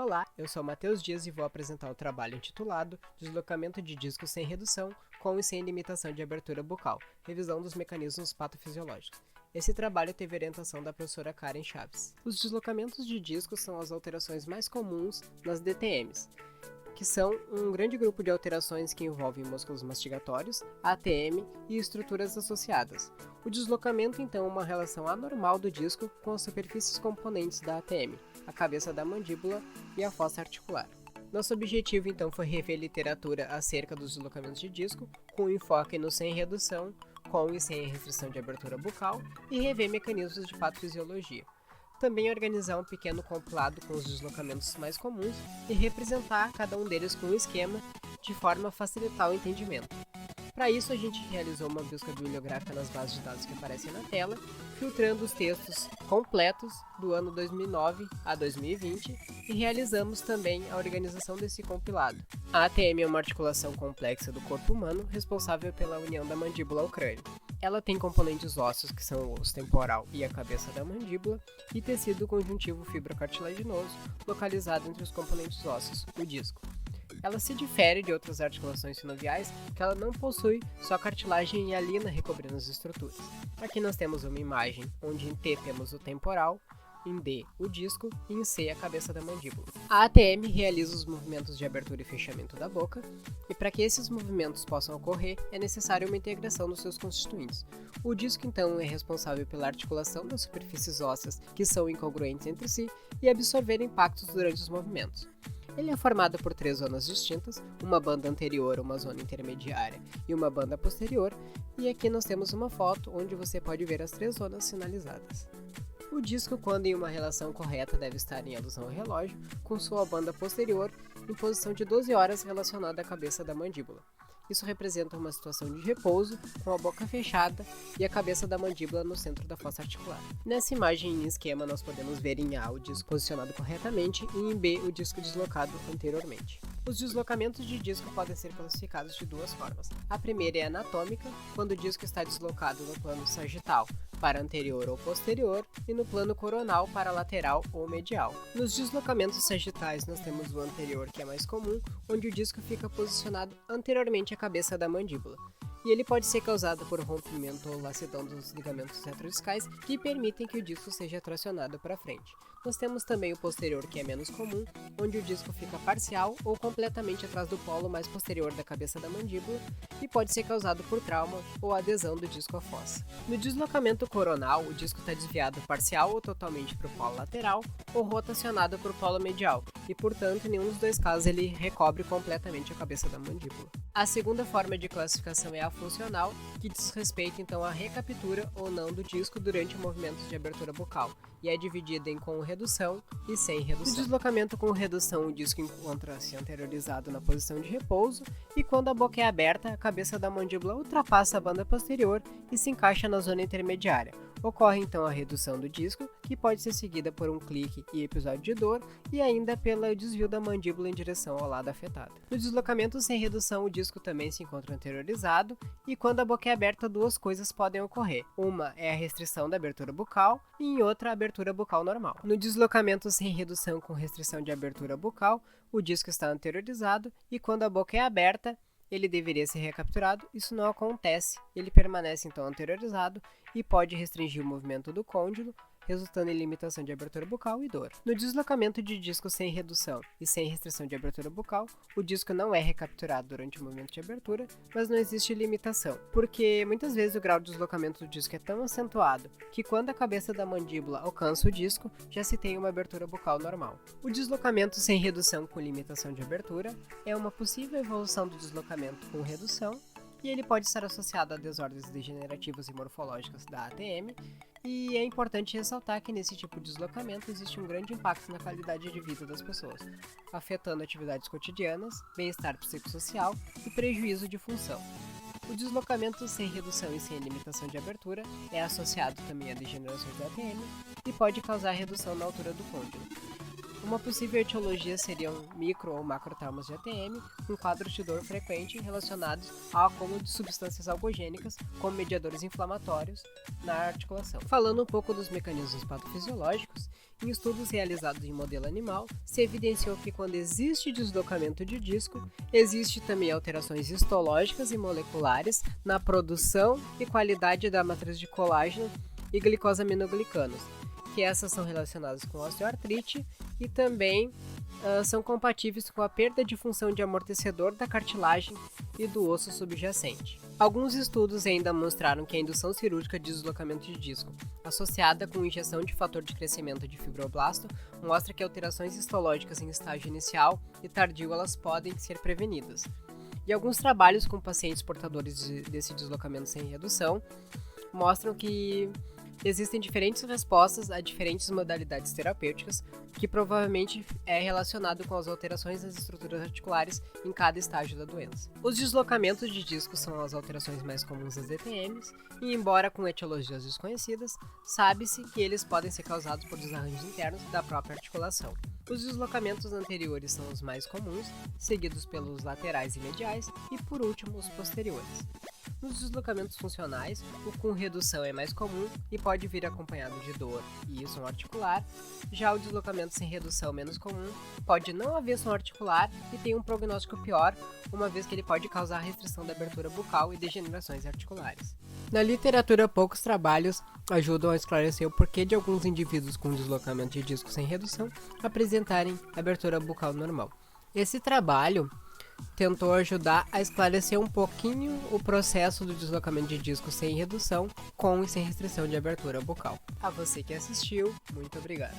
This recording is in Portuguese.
Olá, eu sou Matheus Dias e vou apresentar o trabalho intitulado Deslocamento de disco sem redução, com e sem limitação de abertura bucal, revisão dos mecanismos patofisiológicos. Esse trabalho teve orientação da professora Karen Chaves. Os deslocamentos de disco são as alterações mais comuns nas DTMs, que são um grande grupo de alterações que envolvem músculos mastigatórios, ATM e estruturas associadas. O deslocamento, então, é uma relação anormal do disco com as superfícies componentes da ATM, a cabeça da mandíbula e a fossa articular. Nosso objetivo, então, foi rever literatura acerca dos deslocamentos de disco, com enfoque no sem redução, com e sem restrição de abertura bucal, e rever mecanismos de patofisiologia. Também organizar um pequeno compilado com os deslocamentos mais comuns e representar cada um deles com um esquema, de forma a facilitar o entendimento. Para isso, a gente realizou uma busca bibliográfica nas bases de dados que aparecem na tela, filtrando os textos completos do ano 2009 a 2020 e realizamos também a organização desse compilado. A ATM é uma articulação complexa do corpo humano responsável pela união da mandíbula ao crânio. Ela tem componentes ósseos que são o osso temporal e a cabeça da mandíbula e tecido conjuntivo fibrocartilaginoso localizado entre os componentes ósseos, o disco. Ela se difere de outras articulações sinoviais que ela não possui só cartilagem e hialina recobrindo as estruturas. Aqui nós temos uma imagem onde em T temos o temporal, em D o disco e em C a cabeça da mandíbula. A ATM realiza os movimentos de abertura e fechamento da boca e para que esses movimentos possam ocorrer é necessária uma integração dos seus constituintes. O disco então é responsável pela articulação das superfícies ósseas que são incongruentes entre si e absorver impactos durante os movimentos. Ele é formado por 3 zonas distintas, uma banda anterior, uma zona intermediária e uma banda posterior, e aqui nós temos uma foto onde você pode ver as 3 zonas sinalizadas. O disco, quando em uma relação correta, deve estar em alusão ao relógio, com sua banda posterior em posição de 12 horas relacionada à cabeça da mandíbula. Isso representa uma situação de repouso, com a boca fechada e a cabeça da mandíbula no centro da fossa articular. Nessa imagem em esquema, nós podemos ver em A o disco posicionado corretamente e em B o disco deslocado anteriormente. Os deslocamentos de disco podem ser classificados de 2 formas. A primeira é anatômica, quando o disco está deslocado no plano sagital para anterior ou posterior e no plano coronal para lateral ou medial. Nos deslocamentos sagitais nós temos o anterior, que é mais comum, onde o disco fica posicionado anteriormente à cabeça da mandíbula. E ele pode ser causado por rompimento ou lacidão dos ligamentos retrodiscais que permitem que o disco seja tracionado para frente. Nós temos também o posterior, que é menos comum, onde o disco fica parcial ou completamente atrás do polo mais posterior da cabeça da mandíbula e pode ser causado por trauma ou adesão do disco à fossa. No deslocamento coronal, o disco está desviado parcial ou totalmente para o polo lateral ou rotacionado para o polo medial e, portanto, em nenhum dos 2 casos ele recobre completamente a cabeça da mandíbula. A segunda forma de classificação é a funcional, que diz respeito então à recaptura ou não do disco durante o movimento de abertura bucal, e é dividida em com redução e sem redução. No deslocamento com redução, o disco encontra-se anteriorizado na posição de repouso, e quando a boca é aberta, a cabeça da mandíbula ultrapassa a banda posterior e se encaixa na zona intermediária. Ocorre então a redução do disco, que pode ser seguida por um clique e episódio de dor, e ainda pelo desvio da mandíbula em direção ao lado afetado. No deslocamento sem redução, o disco também se encontra anteriorizado, e quando a boca é aberta, 2 coisas podem ocorrer. Uma é a restrição da abertura bucal, e em outra, a abertura bucal normal. No deslocamento sem redução com restrição de abertura bucal, o disco está anteriorizado, e quando a boca é aberta, ele deveria ser recapturado. Isso não acontece, ele permanece então anteriorizado e pode restringir o movimento do côndilo, resultando em limitação de abertura bucal e dor. No deslocamento de disco sem redução e sem restrição de abertura bucal, o disco não é recapturado durante o movimento de abertura, mas não existe limitação, porque muitas vezes o grau de deslocamento do disco é tão acentuado que quando a cabeça da mandíbula alcança o disco, já se tem uma abertura bucal normal. O deslocamento sem redução com limitação de abertura é uma possível evolução do deslocamento com redução, e ele pode estar associado a desordens degenerativas e morfológicas da ATM, e é importante ressaltar que nesse tipo de deslocamento existe um grande impacto na qualidade de vida das pessoas, afetando atividades cotidianas, bem-estar psicossocial e prejuízo de função. O deslocamento sem redução e sem limitação de abertura é associado também a degenerações da ATM e pode causar redução na altura do côndilo. Uma possível etiologia seriam micro ou macrotraumas de ATM, com quadros de dor frequente relacionados ao acúmulo de substâncias algogênicas, como mediadores inflamatórios, na articulação. Falando um pouco dos mecanismos patofisiológicos, Em estudos realizados em modelo animal, se evidenciou que quando existe deslocamento de disco, existe também alterações histológicas e moleculares na produção e qualidade da matriz de colágeno e glicosaminoglicanos, que essas são relacionadas com osteoartrite e também são compatíveis com a perda de função de amortecedor da cartilagem e do osso subjacente. Alguns estudos ainda mostraram que a indução cirúrgica de deslocamento de disco, associada com injeção de fator de crescimento de fibroblasto, mostra que alterações histológicas em estágio inicial e tardio elas podem ser prevenidas. E alguns trabalhos com pacientes portadores desse deslocamento sem redução mostram que existem diferentes respostas a diferentes modalidades terapêuticas, que provavelmente é relacionado com as alterações nas estruturas articulares em cada estágio da doença. Os deslocamentos de disco são as alterações mais comuns das DTMs, e embora com etiologias desconhecidas, sabe-se que eles podem ser causados por desarranjos internos da própria articulação. Os deslocamentos anteriores são os mais comuns, seguidos pelos laterais e mediais, e por último os posteriores. Nos deslocamentos funcionais, o com redução é mais comum e pode vir acompanhado de dor e som articular. Já o deslocamento sem redução menos comum pode não haver som articular e tem um prognóstico pior, uma vez que ele pode causar restrição da abertura bucal e degenerações articulares. Na literatura, poucos trabalhos ajudam a esclarecer o porquê de alguns indivíduos com deslocamento de disco sem redução apresentarem abertura bucal normal. Esse trabalho tentou ajudar a esclarecer um pouquinho o processo do deslocamento de disco sem redução com e sem restrição de abertura bucal. A você que assistiu, muito obrigado.